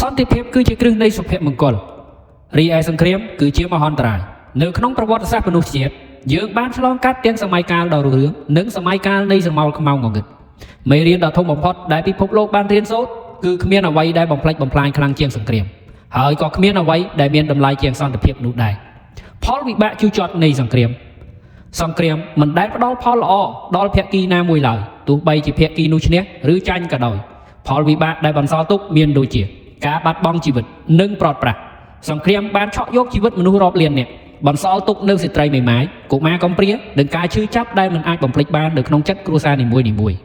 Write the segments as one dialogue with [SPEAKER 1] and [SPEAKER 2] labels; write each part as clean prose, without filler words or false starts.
[SPEAKER 1] សន្តិភាពគឺជាគ្រឹះនៃសុភមង្គលរីឯសង្គ្រាមគឺជាមហន្តរាយនៅក្នុងប្រវត្តិសាស្ត្រមនុស្សជាតិយើងបានឆ្លងកាត់ទាំងសម័យកាលដ៏រុងរឿងនិងសម័យកាលនៃស្រមោលខ្មៅងងឹតមេរៀនដ៏ធំបំផុតដែលពិភពលោកបានរៀនសូត្រគឺគ្មានអ្វីដែលបំផ្លិចបំផ្លាញខ្លាំងជាងសង្គ្រាមហើយក៏គ្មានអ្វីដែលមានតម្លៃជាងសន្តិភាពនោះដែរផលវិបាកជូរចត់នៃសង្គ្រាមមិនដែលផ្ដល់ផលល្អដល់ភាគីណាមួយឡើយទោះបីជាភាគីនោះឈ្នះឬចាញ់ក៏ដោយផលវិបាកដែលបន្សល់ទុកមានដូចជាការបាត់បង់ជីវិតនិងប្រត់ប្រាស់សង្គ្រាមបានឆក់យកជីវិតមនុស្សរាប់លាននាក់បន្សល់ទុកនៅស្ត្រីមេម៉ាយកុមារកំព្រានិងការឈឺចាប់ដែលមិនអាចបំភ្លេចបាននៅក្នុងចិត្តគ្រួសារនីមួយៗ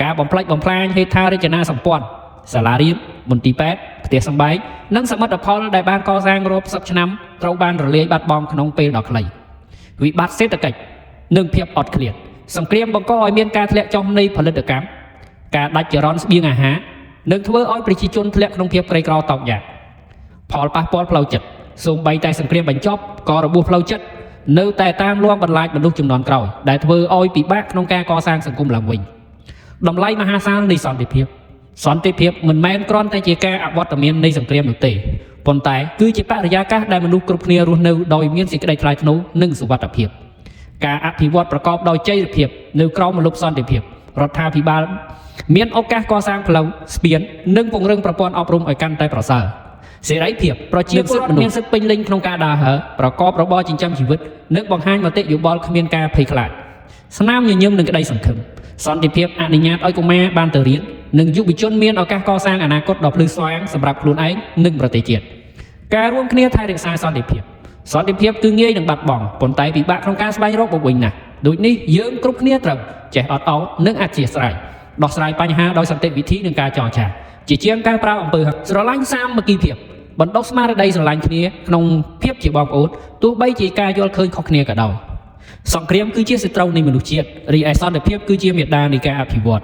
[SPEAKER 1] ការបំផ្លិចបំផ្លាញហេដ្ឋារចនាសម្ព័ន្ធសាលារៀនមន្ទីរពេទ្យផ្ទះសម្បែងនិងសមិទ្ធផលដែលបានកសាងរាប់សិបឆ្នាំត្រូវបានរលាយបាត់បង់ក្នុងពេលដ៏ខ្លីវិបត្តិសេដ្ឋកិច្ចនិងភាពអត់ឃ្លានសង្គ្រាមបង្កឲ្យមានការធ្លាក់ចុះនៃផលិតកម្មការដាច់ចរន្តស្បៀងអាហារនិងធ្វើឲ្យប្រជាជនធ្លាក់ក្នុងភាពក្រីក្រតោកយ៉ាកផលប៉ះពាល់ផ្លូវចិត្តសូម្បីតែសង្គ្រាមបញ្ចប់ក៏របួសផ្លូវចិត្តនៅតែតាមលងបន្លាចមនុស្សជំនាន់ក្រោយដែលធ្វើឲ្យពិបាកក្នុងការកសាងសង្គមឡើងវិញតម្លៃមហាសាលនៃសន្តិភាពមិនមែនគ្រាន់តែជាការអវត្តមាននៃសង្គ្រាមនោះទេប៉ុន្តែគឺជាបរិយាកាសដែលមនុស្សគ្រប់គ្នារស់នៅដោយមានសេចក្តីថ្លៃថ្នូរនិងសុវត្ថិភាពការអភិវឌ្ឍប្រកបដោយចីរភាពនៅក្រោមម្លប់សន្តិភាពរដ្ឋាភិបាលមានឱកាសកសាងផ្លូវស្ពាននិងពង្រឹងប្រព័ន្ធអប់រំឲ្យកាន់តែប្រសើរសេរីភាពប្រជាពលរដ្ឋមានសិទ្ធិពេញលេញក្នុងការដើរហើរប្រកបរបរចិញ្ចឹមជីវិតនិងបង្ហាញមតិយោបល់គ្មានការភ័យខ្លាចស្នាមញញឹមនិងក្តីសង្ឃឹមសន្តិភាពអនុញ្ញាតឲ្យកុមារបានទៅរៀននិងយុវជនមានឱកាសកសាងអនាគតដ៏ភ្លឺស្វាងសម្រាប់ខ្លួនឯងនិងប្រទេសជាតិការរួមគ្នាថែរក្សាសន្តិភាពគឺងាយនឹងបាត់បង់ប៉ុន្តែពិបាកក្នុងការស្វែងរកមកវិញណាស់ដូចនេះយើងគ្រប់គ្នាត្រូវចេះអត់ឱននិងអធ្យាស្រ័យដោះស្រាយបញ្ហាដោយសន្តិវិធីនិងការចរចាជាជាងការប្រើអំពើហិង្សាស្រឡាញ់សាមគ្គីភាពបណ្ដុះស្មារតីស្រឡាញ់គ្នាក្នុងភាពជាបងប្អូនទោះបីជាការយល់ឃើញខុសគ្នាក៏ដោយសង្គ្រាមគឺជាសត្រូវនៃមនុស្សជាតិរីឯសន្តិភាពគឺជាមាតានៃការអភិវឌ្ឍ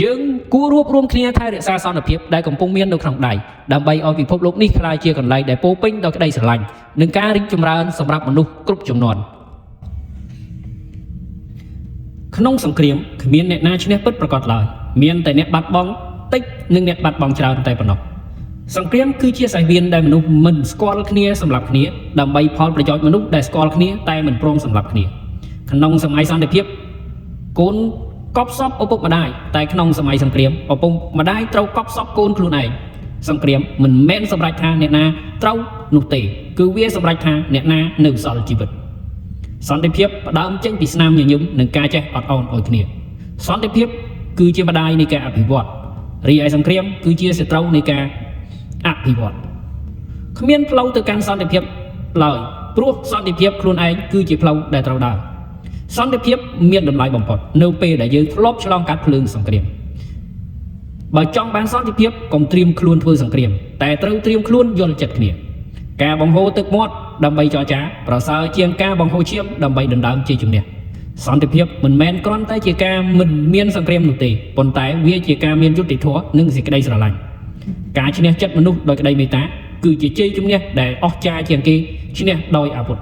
[SPEAKER 1] យើងគួររួបរวมគ្នាថែរក្សាសន្តិភាពដែលកំពុងមាននៅក្នុងដៃដើម្បីឲ្យពិភពលោកនេះក្លាយជាកន្លែងដែលពោពេញដោយក្តីស្រឡាញ់និងការរីកចម្រើនសម្រាប់មនុស្សគ្រប់ជំនាន់ក្នុងសង្គ្រាមគ្មានអ្នកណាឈ្នះពិតប្រាកដឡើយមានតែអ្នកបាត់បង់តិចនិងអ្នកបាត់បង់ច្រើនតែប៉ុណ្ណោះសង្គ្រាមគឺជាសាច់វៀនដែលមនុស្សមិនស្គាល់គ្នាសម្រាប់គ្នាដើម្បីផលប្រយោជន៍មនុស្សដែលស្គាល់គ្នាតែមិនព្រមសម្រាប់គ្នាក្នុងសម័យសន្តិភាពកូនកប់សពឪពុកម្ដាយតែក្នុងសម័យសង្គ្រាមឪពុកម្ដាយត្រូវកប់សពកូនខ្លួនឯងសង្គ្រាមមិនមែនសម្រេចថាអ្នកណាត្រូវនោះទេគឺវាសម្រេចថាអ្នកណានៅសល់ជីវិតសន្តិភាពផ្ដើមចេញពីស្នាមញញឹមនិងការចេះអត់ឱនឲ្យគ្នាសន្តិភាពគឺជាម្ដាយនៃការអភិវឌ្ឍរីឯសង្គ្រាមគឺជាសត្រូវនៃការអភិវឌ្ឍគ្មានផ្លូវទៅកាន់សន្តិភាពឡើយព្រោះសន្តិភាពខ្លួនឯងគឺជាផ្លូវដែលត្រូវដើរសន្តិភាពមានតម្លៃបំផុតនៅពេលដែលយើងធ្លាប់ឆ្លងកាត់ភ្លើងសង្គ្រាមបើចង់បានសន្តិភាពកុំត្រៀមខ្លួនធ្វើសង្គ្រាមតែត្រូវត្រៀមខ្លួនយល់ចិត្តគ្នាការបង្ហូរទឹកមាត់ដើម្បីចរចាប្រសើរជាងការបង្ហូរឈាមដើម្បីដណ្ដើមជ័យជំនះសន្តិភាពមិនមែនគ្រាន់តែជាការមិនមានសង្គ្រាមនោះទេប៉ុន្តែវាជាការមានយុត្តិធម៌និងសេចក្តីស្រឡាញ់ការឈ្នះចិត្តមនុស្សដោយក្តីមេត្តាគឺជាជ័យជំនះដែលអស្ចារ្យជាងគេឈ្នះដោយអាវុធ